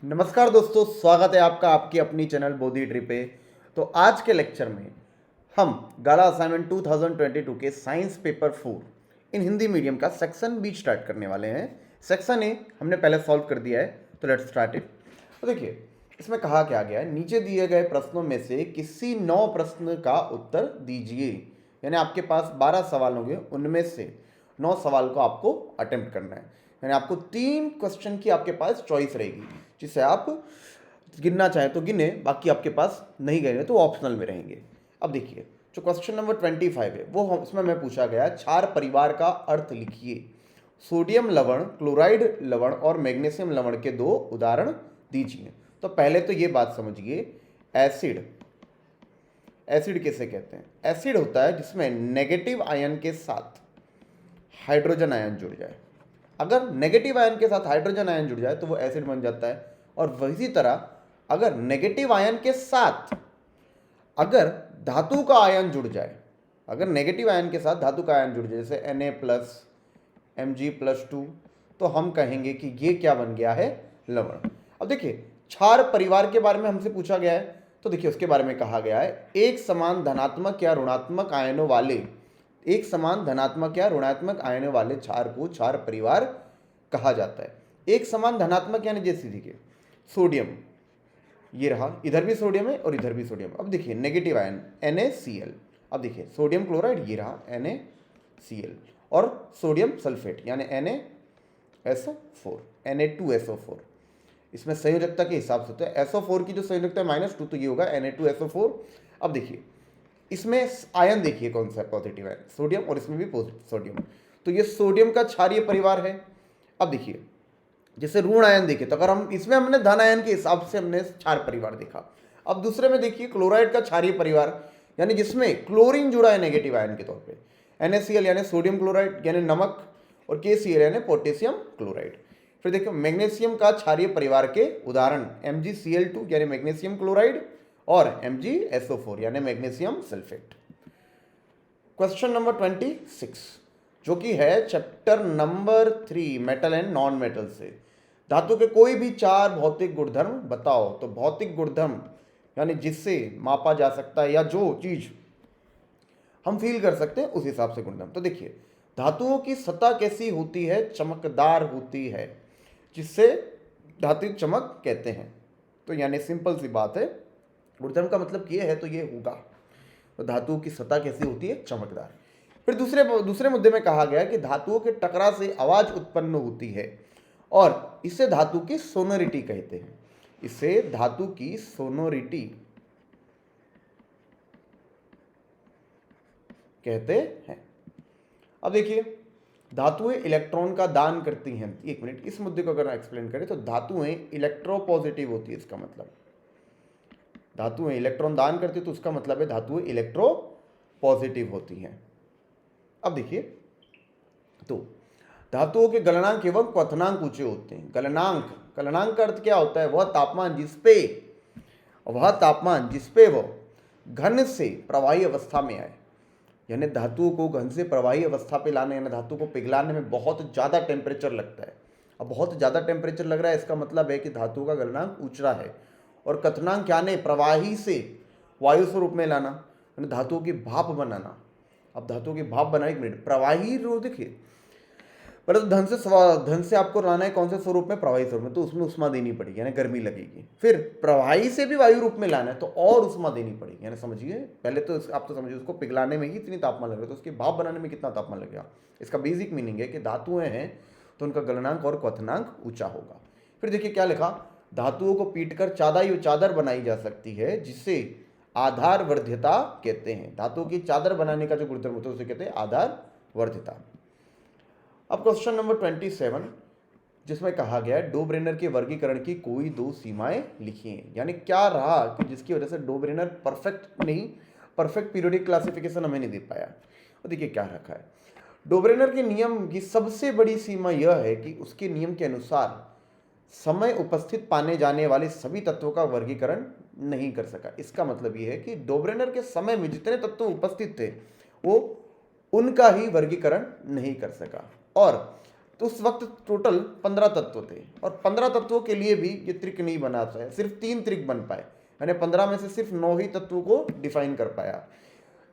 नमस्कार दोस्तों, स्वागत है आपका आपकी अपनी चैनल बोधी ट्री पे। तो आज के लेक्चर में हम गाला असाइनमेंट 2022 के साइंस पेपर 4 इन हिंदी मीडियम का सेक्शन बी स्टार्ट करने वाले हैं। सेक्शन ए हमने पहले सॉल्व कर दिया है, तो लेट्स स्टार्ट इट। तो देखिए इसमें कहा क्या गया है, नीचे दिए गए प्रश्नों में से किसी 9 प्रश्न का उत्तर दीजिए। यानी आपके पास 12 सवाल होंगे, उनमें से 9 सवाल को आपको अटेम्प्ट करना है। यानी आपको 3 क्वेश्चन की आपके पास चॉइस रहेगी, जिसे आप गिनना चाहें तो गिने, बाकी आपके पास नहीं गए तो ऑप्शनल में रहेंगे। अब देखिए जो क्वेश्चन नंबर 25 है वो उसमें मैं पूछा गया क्षार परिवार का अर्थ लिखिए। सोडियम लवण, क्लोराइड लवण और मैग्नीशियम लवण के 2 उदाहरण दीजिए। तो पहले तो ये बात समझिए, एसिड एसिड किसे कहते हैं? एसिड होता है जिसमें नेगेटिव आयन के साथ हाइड्रोजन आयन जुड़ जाए। अगर नेगेटिव आयन के साथ हाइड्रोजन आयन जुड़ जाए तो वो एसिड बन जाता है। और वही तरह अगर नेगेटिव आयन के साथ अगर धातु का आयन जुड़ जाए, अगर नेगेटिव आयन के साथ धातु का आयन जुड़ जाए, जैसे Na+ Mg+2, तो हम कहेंगे कि ये क्या बन गया है? लवण। अब देखिए क्षार परिवार के बारे में हमसे पूछा गया है, तो देखिए उसके बारे में कहा गया है एक समान धनात्मक या ऋणात्मक आयनों वाले क्षार को क्षार परिवार कहा जाता है। एक समान धनात्मक यानी जैसे देखिए सोडियम, ये रहा, इधर भी सोडियम है और इधर भी सोडियम। अब देखिए नेगेटिव आयन NaCl, अब देखिए सोडियम क्लोराइड, ये रहा NaCl, और सोडियम सल्फेट यानी NaSO4 Na2SO4। इसमें संयोजकता के हिसाब से होता है, SO4 की जो संयोजकता है -2, तो ये होगा Na2SO4। अब देखिए इसमें आयन देखिए कौन सा है पॉजिटिव आयन, सोडियम, और इसमें भी सोडियम, तो ये सोडियम का क्षारीय परिवार है। अब देखिए जैसे ऋण आयन देखिए, तो अगर हम इसमें हमने धन आयन के हिसाब से हमने क्षार परिवार देखा। अब दूसरे में देखिए क्लोराइड का क्षारीय परिवार, यानी जिसमें क्लोरीन जुड़ा है नेगेटिव आयन के तौर पे, NaCl यानी सोडियम क्लोराइड यानी नमक, और KCl यानी पोटेशियम क्लोराइड। फिर देखिए मैग्नीशियम का क्षारीय परिवार के उदाहरण MgCl2 यानी मैग्नीशियम क्लोराइड और MgSO4 यानी मैग्नीशियम सल्फेट। क्वेश्चन नंबर 26 जो कि है chapter number 3 metal and non metal से, धातु के कोई भी 4 भौतिक गुणधर्म बताओ। तो भौतिक गुणधर्म यानी जिससे मापा जा सकता है या जो चीज हम फील कर सकते हैं उस हिसाब से गुणधर्म। तो देखिए धातुओं की सतह कैसी होती है? चमकदार होती है, जिससे धातु चमक कहते हैं। तो यानी सिंपल सी बात है, गुणधर्म का मतलब ये है तो ये होगा। तो धातुओं की सतह कैसी होती है? चमकदार। फिर दूसरे मुद्दे में कहा गया कि धातुओं के टकराव से आवाज उत्पन्न होती है और इसे धातु की सोनोरिटी कहते हैं। इसे धातु की सोनोरिटी कहते हैं। अब देखिए धातुएं इलेक्ट्रॉन का दान करती हैं। एक मिनट, इस मुद्दे को अगर एक्सप्लेन करें तो धातुएं इलेक्ट्रोपॉजिटिव होती है। इसका मतलब धातुएं इलेक्ट्रॉन दान करती है तो उसका मतलब है धातुएं इलेक्ट्रो पॉजिटिव होती हैं। अब देखिए तो धातुओं के गलनांक एवं क्वथनांक ऊंचे होते हैं। गलनांक का अर्थ क्या होता है? वह तापमान जिसपे वह घन से प्रवाही अवस्था में आए। यानी धातुओं को घन से प्रवाही अवस्था पे लाने, यानी धातु को पिघलाने में बहुत ज़्यादा टेम्परेचर लगता है। अब बहुत ज़्यादा टेम्परेचर लग रहा है, इसका मतलब है कि धातु का गलनांक ऊंचा है। और क्वथनांक यानी प्रवाही से वायु स्वरूप में लाना, यानी धातुओं की भाप बनाना। अब धातुओं की भाप बनाने, एक मिनट, प्रवाही रो देखिए, पर तो धन से आपको लाना है कौन से स्वरूप में? प्रवाही स्वरूप में, तो उसमें उष्मा देनी पड़ेगी यानी गर्मी लगेगी। फिर प्रवाही से भी वायु रूप में लाना है तो और उष्मा देनी पड़ेगी। यानी समझिए पहले तो आप तो समझिए उसको पिघलाने में ही इतनी तापमान लग रहा है, तो उसकी भाप बनाने में कितना तापमान लगेगा। इसका बेसिक मीनिंग है कि धातुएं हैं तो उनका गलनांक और क्वथनांक ऊंचा होगा। फिर देखिए क्या लिखा, धातुओं को पीटकर चादर बनाई जा सकती है जिसे आधार वर्ध्यता कहते हैं। धातुओं की चादर बनाने का जो गुणधर्म होता है उसे कहते हैं आधार वर्ध्यता। अब क्वेश्चन नंबर 27 जिसमें कहा गया है डोब्रेनर के वर्गीकरण की कोई 2 सीमाएं लिखिए। यानी क्या रहा कि जिसकी वजह से डोब्रेनर परफेक्ट पीरियोडिक क्लासिफिकेशन हमें नहीं दे पाया। और देखिए क्या रखा है, डोब्रेनर के नियम की सबसे बड़ी सीमा यह है कि उसके नियम के अनुसार समय उपस्थित पाने जाने वाले सभी तत्वों का वर्गीकरण नहीं कर सका। इसका मतलब यह है कि डोब्रेनर के समय में जितने तत्व उपस्थित थे वो उनका ही वर्गीकरण नहीं कर सका। और तो उस वक्त टोटल 15 तत्व थे और 15 तत्वों के लिए भी ये त्रिक नहीं बना था, सिर्फ 3 त्रिक बन पाए, यानी 15 में से सिर्फ 9 ही तत्वों को डिफाइन कर पाया।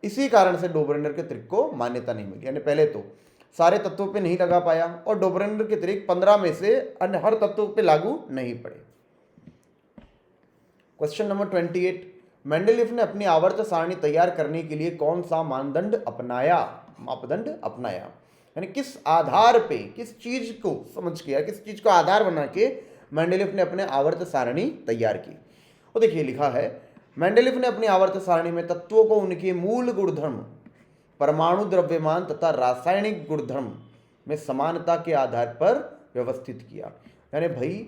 इसी कारण से डोबरेनर के त्रिक को मान्यता नहीं मिली, यानी पहले तो सारे तत्वों पे नहीं लगा पाया और डोबरेनर के त्रिक 15 में से अन्य हर तत्वों पे लागू नहीं पड़े। क्वेश्चन नंबर 28, मेंडलीफ ने अपनी आवर्त सारणी तैयार करने के लिए कौन सा मापदंड अपनाया, यानी किस आधार पे, किस चीज को समझ के या किस चीज को आधार बना के मेंडलीफ ने अपने आवर्त सारणी तैयार की। वो देखिए लिखा है, मेंडलीफ ने अपनी आवर्त सारणी में तत्वों को उनके मूल गुणधर्म, परमाणु द्रव्यमान तथा रासायनिक गुणधर्म में समानता के आधार पर व्यवस्थित किया। यानी भाई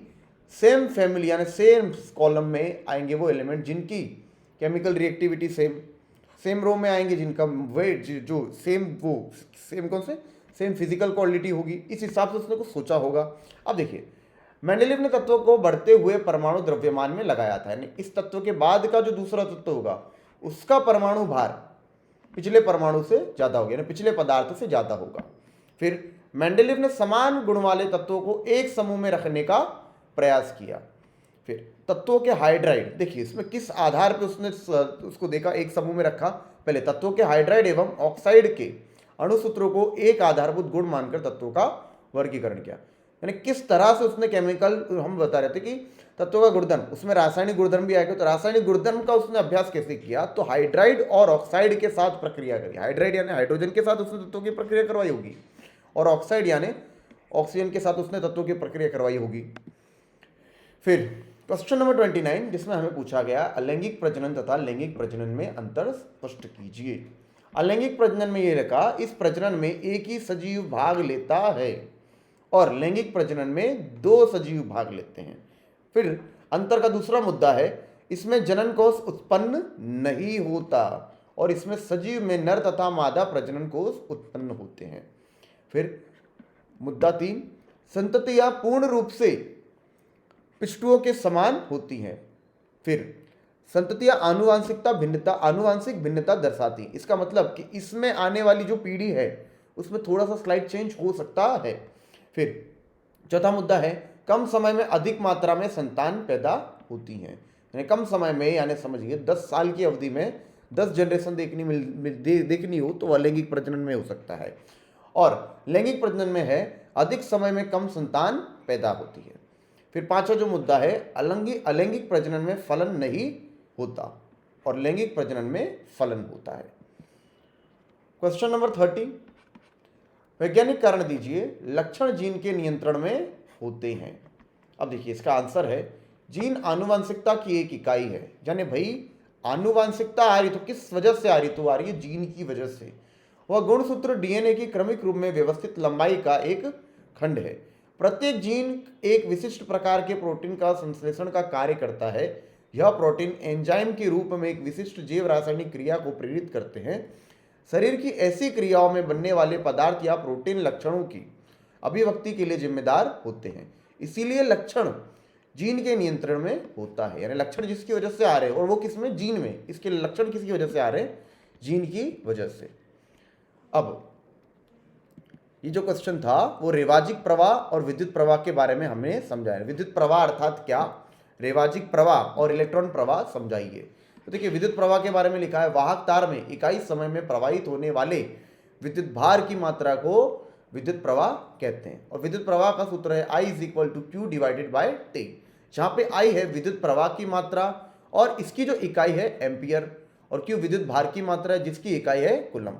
सेम फैमिली यानी सेम कॉलम में आएंगे वो एलिमेंट जिनकी केमिकल रिएक्टिविटी सेम रो में आएंगे, जिनका वेट जो सेम कौन से सेम फिजिकल क्वालिटी होगी। इस हिसाब से उसने कुछ सोचा होगा। अब देखिए मेंडलीफ ने तत्वों को बढ़ते हुए परमाणु द्रव्यमान में लगाया था, यानी इस तत्व के बाद का जो दूसरा तत्व होगा उसका परमाणु भार पिछले परमाणु से ज्यादा होगा, यानी पिछले पदार्थ से ज्यादा होगा। फिर मेंडलीफ ने समान गुण वाले तत्वों को एक समूह में रखने का प्रयास किया। फिर तत्वों के हाइड्राइड, देखिए इसमें किस आधार पर उसने उसको देखा, एक समूह में रखा। पहले तत्वों के हाइड्राइड एवं ऑक्साइड के अणुसूत्रों को एक आधारभूत गुण मानकर तत्वों का वर्गीकरण किया, यानी किस तरह से उसने केमिकल, हम बता रहे थे कि तत्वों का गुणधर्म, उसमें रासायनिक गुणधर्म भी आएगा, तो रासायनिक गुणधर्म का उसने अभ्यास कैसे किया, तो हाइड्राइड और ऑक्साइड के साथ प्रक्रिया करी। हाइड्राइड यानी हाइड्रोजन के साथ उसने तत्वों की प्रक्रिया करवाई होगी और ऑक्साइड यानी ऑक्सीजन के साथ उसने तत्वों की प्रक्रिया करवाई होगी। फिर क्वेश्चन नंबर 29, जिसमें हमें पूछा गया अलैंगिक प्रजनन तथा लैंगिक प्रजनन में अंतर स्पष्ट कीजिए। अलैंगिक प्रजनन में ये लिखा, इस प्रजनन में एक ही सजीव भाग लेता है और लैंगिक प्रजनन में 2 सजीव भाग लेते हैं। फिर अंतर का दूसरा मुद्दा है, इसमें जनन कोष उत्पन्न नहीं होता और इसमें सजीव में नर तथा मादा प्रजनन कोष उत्पन्न होते हैं। फिर मुद्दा 3, संततियां पूर्ण रूप से पिष्टुओं के समान होती हैं। फिर संततियां आनुवांशिक भिन्नता दर्शाती। इसका मतलब कि इसमें आने वाली जो पीढ़ी है उसमें थोड़ा सा स्लाइड चेंज हो सकता है। फिर चौथा मुद्दा है, कम समय में अधिक मात्रा में संतान पैदा होती हैं, यानी कम समय में, यानी समझिए 10 साल की अवधि में 10 जनरेशन देखनी हो तो अलैंगिक प्रजनन में हो सकता है, और लैंगिक प्रजनन में है अधिक समय में कम संतान पैदा होती है। फिर पांचवा जो मुद्दा है, अलैंगिक प्रजनन में फलन नहीं होता और लैंगिक प्रजनन में फलन होता है। क्वेश्चन नंबर 30, वैज्ञानिक कारण दीजिए, लक्षण जीन के नियंत्रण में होते हैं। अब देखिए इसका आंसर है, जीन आनुवांशिकता की एक इकाई है, यानी भाई आनुवांशिकता आ रही तो किस वजह से आ रही, तो आ रही है जीन की वजह से। वह गुणसूत्र डीएनए की क्रमिक रूप में व्यवस्थित लंबाई का एक खंड है। प्रत्येक जीन एक विशिष्ट प्रकार के प्रोटीन का संश्लेषण का कार्य करता है। यह प्रोटीन एंजाइम के रूप में एक विशिष्ट जैव रासायनिक क्रिया को प्रेरित करते हैं। शरीर की ऐसी क्रियाओं में बनने वाले पदार्थ या प्रोटीन लक्षणों की अभिव्यक्ति के लिए जिम्मेदार होते हैं। इसीलिए लक्षण जीन के नियंत्रण में होता है, यानी लक्षण जिसकी वजह से आ रहे हैं, और वो किसमें, जीन में, इसके लक्षण किसकी वजह से आ रहे हैं, जीन की वजह से। अब ये जो क्वेश्चन था वो रेवाजिक प्रवाह और विद्युत प्रवाह के बारे में हमने समझाया। विद्युत प्रवाह अर्थात क्या, रेवाजिक प्रवाह और इलेक्ट्रॉन प्रवाह समझाइए। तो देखिए विद्युत प्रवाह के बारे में लिखा है, वाहक तार में इकाई समय में प्रवाहित होने वाले विद्युत भार की मात्रा को विद्युत प्रवाह कहते हैं, और विद्युत प्रवाह का सूत्र है I = Q/T, जहाँ पे I है विद्युत प्रवाह की मात्रा और इसकी जो इकाई है एम्पियर, और Q विद्युत भार की मात्रा है जिसकी इकाई है कूलम।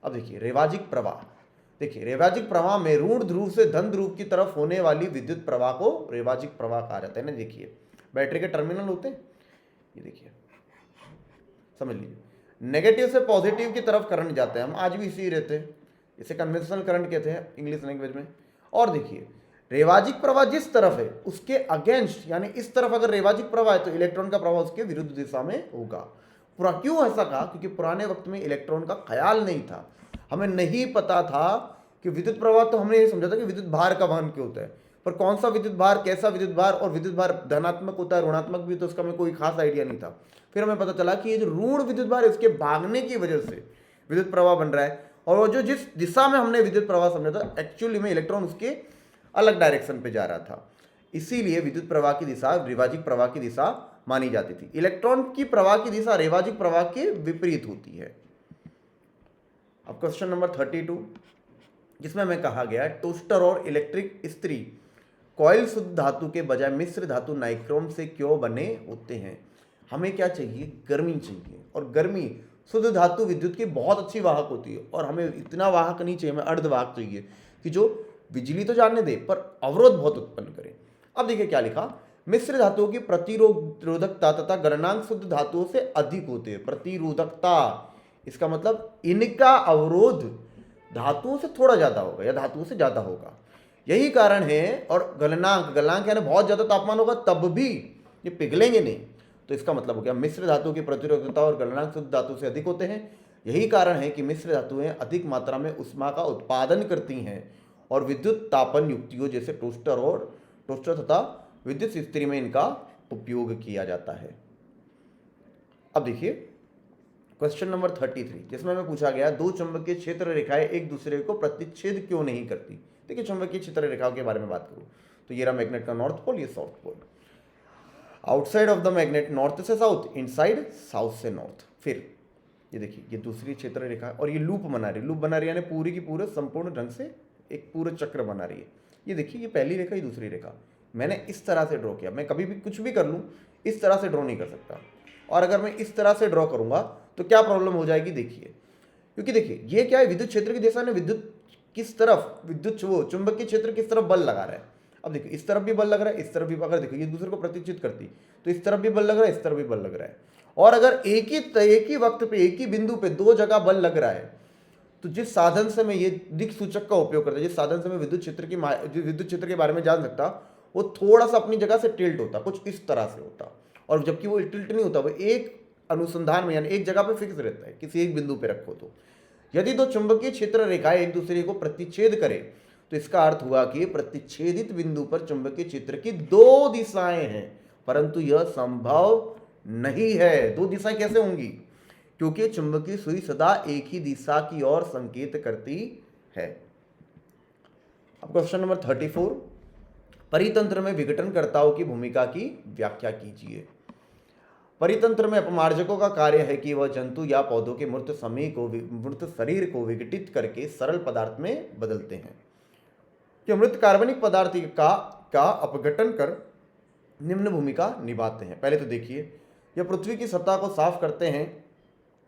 अब देखिए रेवाजिक प्रवाह, देखिए रेवाजिक प्रवाह में ऋण ध्रुव से धन ध्रुव की तरफ होने वाली विद्युत प्रवाह को रेवाजिक प्रवाह कहा जाता है ना। देखिए बैटरी के टर्मिनल होते हैं, ये देखिए समझ लीजिए, नेगेटिव से पॉजिटिव की तरफ करंट जाते हैं, हम आज भी इसी रहते हैं, इसे कन्वेंशनल करंट कहते हैं इंग्लिश लैंग्वेज में। और देखिए रेवाजिक प्रवाह जिस तरफ है उसके अगेंस्ट, यानी इस तरफ अगर रेवाजिक प्रवाह है तो इलेक्ट्रॉन का प्रवाह उसके विरुद्ध दिशा में होगा। क्यों ऐसा कहा, क्योंकि पुराने वक्त में इलेक्ट्रॉन का ख्याल नहीं था, हमें नहीं पता था कि विद्युत प्रवाह, तो हमने ये समझा था कि विद्युत भार का वहन क्यों होता है, पर कौन सा विद्युत भार, कैसा विद्युत भार, और विद्युत भार धनात्मक होता है ऋणात्मक भी, तो उसका हमें कोई खास आइडिया नहीं था। फिर हमें पता चला कि ये जो ऋण विद्युत भार है इसके भागने की वजह से विद्युत प्रवाह बन रहा है, और वो जो जिस दिशा में हमने विद्युत प्रवाह समझा था, एक्चुअली में इलेक्ट्रॉन उसके अलग डायरेक्शन पे जा रहा था, इसीलिए विद्युत प्रवाह की दिशा रेवाजिक प्रवाह की दिशा मानी जाती थी। इलेक्ट्रॉन की प्रवाह की दिशा रेवाजिक प्रवाह के विपरीत होती है। अब क्वेश्चन नंबर 32, जिसमें हमें कहा गया है टोस्टर और इलेक्ट्रिक इस्त्री कॉइल शुद्ध धातु के बजाय मिश्र धातु नाइक्रोम से क्यों बने होते हैं। हमें क्या चाहिए, गर्मी चाहिए, और गर्मी शुद्ध धातु विद्युत की बहुत अच्छी वाहक होती है, और हमें इतना वाहक नहीं चाहिए, हमें अर्धवाहक चाहिए कि जो बिजली तो जाने दे पर अवरोध बहुत उत्पन्न करे। अब देखिए क्या लिखा, मिश्र धातुओं की प्रतिरोधकता तथा गलनांक शुद्ध धातुओं से अधिक होते हैं। प्रतिरोधकता, इसका मतलब इनका अवरोध धातुओं से थोड़ा ज्यादा होगा या धातुओं से ज्यादा होगा, यही कारण है। और गलनांक, गलनांक यानी बहुत ज्यादा तापमान होगा तब भी ये पिघलेंगे नहीं, तो इसका मतलब हो गया मिश्र धातु की प्रतिरोधकता और गलनांक शुद्ध धातु से अधिक होते हैं। यही कारण है कि मिश्र धातुएं अधिक मात्रा में ऊष्मा का उत्पादन करती हैं और विद्युत तापन युक्तियों जैसे टोस्टर तथा विद्युत इस्त्री में इनका उपयोग किया जाता है। अब देखिए क्वेश्चन नंबर 33, जिसमें हमें पूछा गया दो चुंबकीय क्षेत्र रेखाएं एक दूसरे को प्रतिच्छेद क्यों नहीं करती। देखिए चुंबकीय क्षेत्र रेखाओं के बारे में बात करूं तो ये रहा मैग्नेट का नॉर्थ पोल, ये south pole. Outside of the magnet north से साउथ, इनसाइड साउथ से नॉर्थ। फिर ये देखिए ये दूसरी क्षेत्र रेखा और ये लूप बना रही है यानी पूरी की पूरे संपूर्ण ढंग से एक पूरा चक्र बना रही है। ये देखिए ये पहली रेखा, ये दूसरी रेखा, मैंने इस तरह से ड्रॉ किया। मैं कभी भी कुछ भी कर लूँ इस तरह से ड्रॉ नहीं कर सकता, और अगर मैं इस तरह से ड्रॉ करूंगा तो क्या प्रॉब्लम हो जाएगी देखिए, क्योंकि देखिए ये क्या है, विद्युत क्षेत्र की दिशा में विद्युत किस तरफ, विद्युत वो चुंबकीय क्षेत्र किस तरफ बल लगा रहा है। अब देखिए इस तरफ भी बल लग रहा है, इस तरफ भी, अगर देखो ये दूसरे को प्रतिचित करती तो इस तरफ भी बल लग रहा है, इस तरफ भी बल लग रहा है। और अगर एक ही वक्त पे एक ही बिंदु पे दो जगह बल लग रहा है तो जिस साधन से मैं ये दिक् सूचक का उपयोग करता, जिस साधन से मैं विद्युत क्षेत्र के बारे में जान सकता, वो थोड़ा सा अपनी जगह से टिल्ट होता, कुछ इस तरह से होता, और जबकि वो टिल्ट नहीं होता, वो एक अनुसंधान में यानी एक जगह पे फिक्स रहता है, किसी एक बिंदु पे रखो। तो यदि दो चुंबकीय क्षेत्र रेखाएं एक दूसरे को प्रतिच्छेद करें तो इसका अर्थ हुआ कि प्रतिच्छेदित बिंदु पर चुंबकीय क्षेत्र की दो दिशाएं हैं, परंतु यह संभव नहीं है। दो दिशाएं कैसे होंगी, क्योंकि चुंबकीय सुई सदा एक ही दिशा की ओर संकेत करती है। अब क्वेश्चन नंबर 34, परितंत्र में विघटनकर्ताओं की भूमिका की व्याख्या कीजिए। परितंत्र में अपमार्जकों का कार्य है कि वह जंतु या पौधों के मूर्त शरीर को विघटित करके सरल पदार्थ में बदलते हैं। ये मृत कार्बनिक पदार्थ का अपघटन कर निम्न भूमिका निभाते हैं। पहले तो देखिए, यह पृथ्वी की सतह को साफ करते हैं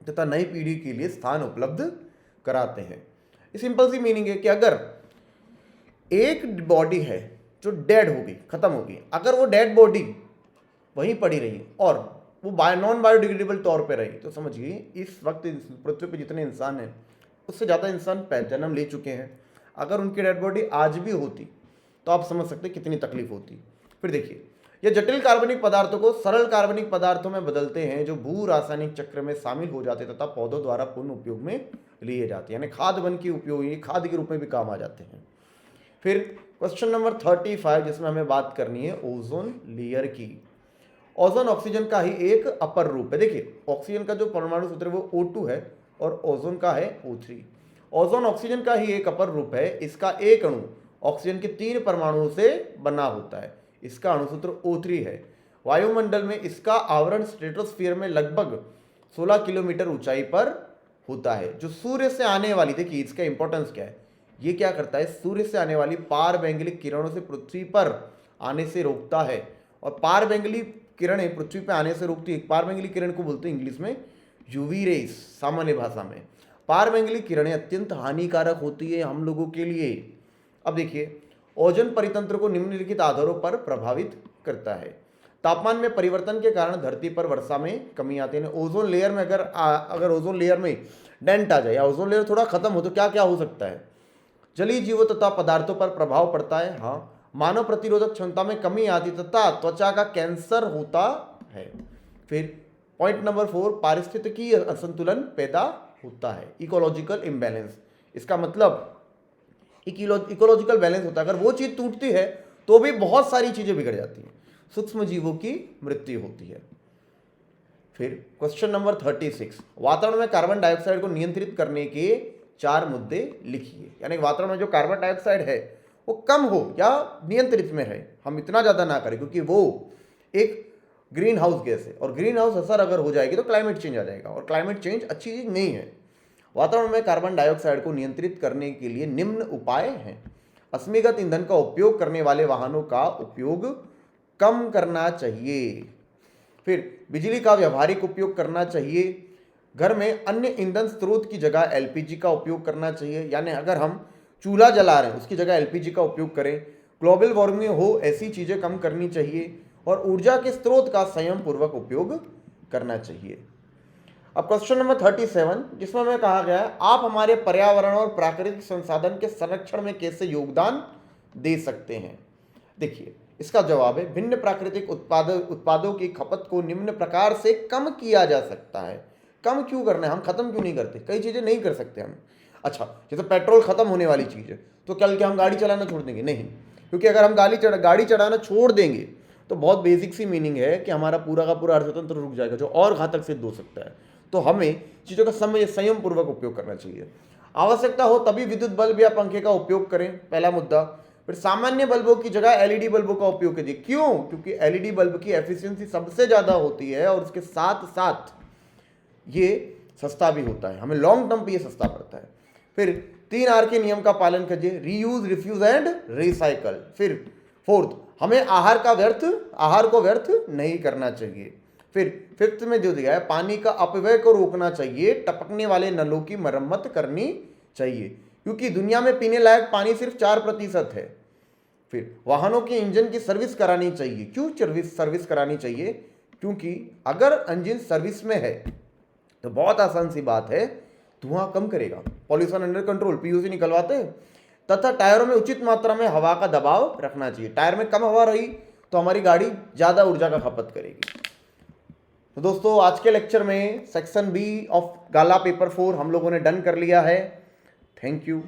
तथा नई पीढ़ी के लिए स्थान उपलब्ध कराते हैं। सिंपल सी मीनिंग है कि अगर एक बॉडी है जो डेड हो गई, खत्म हो गई, अगर वो डेड बॉडी वहीं पड़ी रही और वो नॉन बायोडिग्रेडेबल तौर पे रही, तो समझिए इस वक्त पृथ्वी पे जितने इंसान हैं उससे ज़्यादा इंसान जन्म ले चुके हैं। अगर उनकी डेड बॉडी आज भी होती तो आप समझ सकते कितनी तकलीफ होती। फिर देखिए, ये जटिल कार्बनिक पदार्थों को सरल कार्बनिक पदार्थों में बदलते हैं जो भू रासायनिक चक्र में शामिल हो जाते तथा पौधों द्वारा पुनः उपयोग में लिए जाते हैं, यानी खाद बन के उपयोग, खाद के रूप में भी काम आ जाते हैं। फिर क्वेश्चन नंबर 35, जिसमें हमें बात करनी है ओजोन लेयर की। ओजोन ऑक्सीजन का ही एक अपर रूप है। देखिए ऑक्सीजन का जो परमाणु सूत्र है वो O2 है और ओजोन का है O3। ओजोन ऑक्सीजन का ही एक अपर रूप है। इसका एक अणु ऑक्सीजन के 3 परमाणुओं से बना होता है। इसका अणुसूत्र O3 है। वायुमंडल में इसका आवरण स्ट्रेटोस्फीयर में लगभग 16 किलोमीटर ऊंचाई पर होता है। जो सूर्य से आने वाली, देखिए इसका इंपॉर्टेंस क्या है, ये क्या करता है, सूर्य से आने वाली पारवैंगलिक किरणों से पृथ्वी पर आने से रोकता है। और पारवैंगलिक किरणें पृथ्वी पर आने से रोकती है। पारवैंगलिक किरण को बोलते हैं इंग्लिश में यूवी रेस, सामान्य भाषा में। पारवैंगलिक किरणें अत्यंत हानिकारक होती है हम लोगों के लिए। अब देखिए, ओजोन परितंत्र को निम्नलिखित आधारों पर प्रभावित करता है। तापमान में परिवर्तन के कारण धरती पर वर्षा में कमी आती है। ओजोन लेयर में अगर ओजोन लेयर में डेंट आ जाए या ओजोन लेयर थोड़ा खत्म हो तो क्या क्या हो सकता है, जलीय जीवों तथा पदार्थों पर प्रभाव पड़ता है। हाँ, मानव प्रतिरोधक क्षमता में कमी आती तथा त्वचा का कैंसर होता है। फिर पॉइंट नंबर 4, पारिस्थितिकी असंतुलन पैदा होता है, इकोलॉजिकल इम्बैलेंस। इसका मतलब इकोलॉजिकल बैलेंस होता है। अगर वो चीज टूटती है तो भी बहुत सारी चीजें बिगड़ जाती हैं, सूक्ष्म जीवों की मृत्यु होती है। फिर क्वेश्चन नंबर 36, वातावरण में कार्बन डाइऑक्साइड को नियंत्रित करने के 4 मुद्दे लिखिए। यानी कि वातावरण में जो कार्बन डाइऑक्साइड है वो कम हो या नियंत्रित में रहे, हम इतना ज़्यादा ना करें, क्योंकि वो एक ग्रीन हाउस गैस है और ग्रीन हाउस असर अगर हो जाएगी तो क्लाइमेट चेंज आ जाएगा, और क्लाइमेट चेंज अच्छी चीज़ नहीं है। वातावरण में कार्बन डाइऑक्साइड को नियंत्रित करने के लिए निम्न उपाय हैं। अश्मिगत ईंधन का उपयोग करने वाले वाहनों का उपयोग कम करना चाहिए। फिर बिजली का व्यावहारिक उपयोग करना चाहिए। घर में अन्य ईंधन स्रोत की जगह एलपीजी का उपयोग करना चाहिए, यानी अगर हम चूल्हा जला रहे हैं उसकी जगह एलपीजी का उपयोग करें। ग्लोबल वार्मिंग हो ऐसी चीज़ें कम करनी चाहिए और ऊर्जा के स्रोत का संयम पूर्वक उपयोग करना चाहिए। अब क्वेश्चन नंबर 37, जिसमें हमें कहा गया है आप हमारे पर्यावरण और प्राकृतिक संसाधन के संरक्षण में कैसे योगदान दे सकते हैं। देखिए इसका जवाब है भिन्न प्राकृतिक उत्पादों की खपत को निम्न प्रकार से कम किया जा सकता है। कम क्यों करना है, हम खत्म क्यों नहीं करते, कई चीज़ें नहीं कर सकते हम। अच्छा, जैसे पेट्रोल खत्म होने वाली चीज़ है तो कल क्या हम गाड़ी चलाना छोड़ देंगे? नहीं, क्योंकि अगर हम गाड़ी चढ़ाना छोड़ देंगे तो बहुत बेसिक सी मीनिंग है कि हमारा पूरा का पूरा अर्थतंत्र रुक जाएगा, जो और घातक सिद्ध हो सकता है। तो हमें चीज़ों का संयम पूर्वक उपयोग करना चाहिए। आवश्यकता हो तभी विद्युत बल्ब या पंखे का उपयोग करें, पहला मुद्दा। फिर सामान्य बल्बों की जगह एलईडी बल्बों का उपयोग कीजिए। क्यों? क्योंकि एलईडी बल्ब की एफिशिएंसी सबसे ज़्यादा होती है और उसके साथ साथ ये सस्ता भी होता है, हमें लॉन्ग टर्म पे ये सस्ता पड़ता है। फिर 3R के नियम का पालन कीजिए, रीयूज, रिफ्यूज एंड रिसाइकल। फिर फोर्थ, हमें आहार को व्यर्थ नहीं करना चाहिए। फिर फिफ्थ में जो दिया है पानी का अपव्यय को रोकना चाहिए, टपकने वाले नलों की मरम्मत करनी चाहिए, क्योंकि दुनिया में पीने लायक पानी सिर्फ 4% है। फिर वाहनों के इंजन की सर्विस करानी चाहिए। क्यों सर्विस करानी चाहिए? क्योंकि अगर इंजन सर्विस में है तो बहुत आसान सी बात है, धुआं कम करेगा, पॉल्यूशन अंडर कंट्रोल, पीयूसी निकलवाते हैं। तथा टायरों में उचित मात्रा में हवा का दबाव रखना चाहिए। टायर में कम हवा रही तो हमारी गाड़ी ज़्यादा ऊर्जा का खपत करेगी। तो दोस्तों आज के लेक्चर में सेक्शन बी ऑफ गाला पेपर 4 हम लोगों ने डन कर लिया है। Thank you.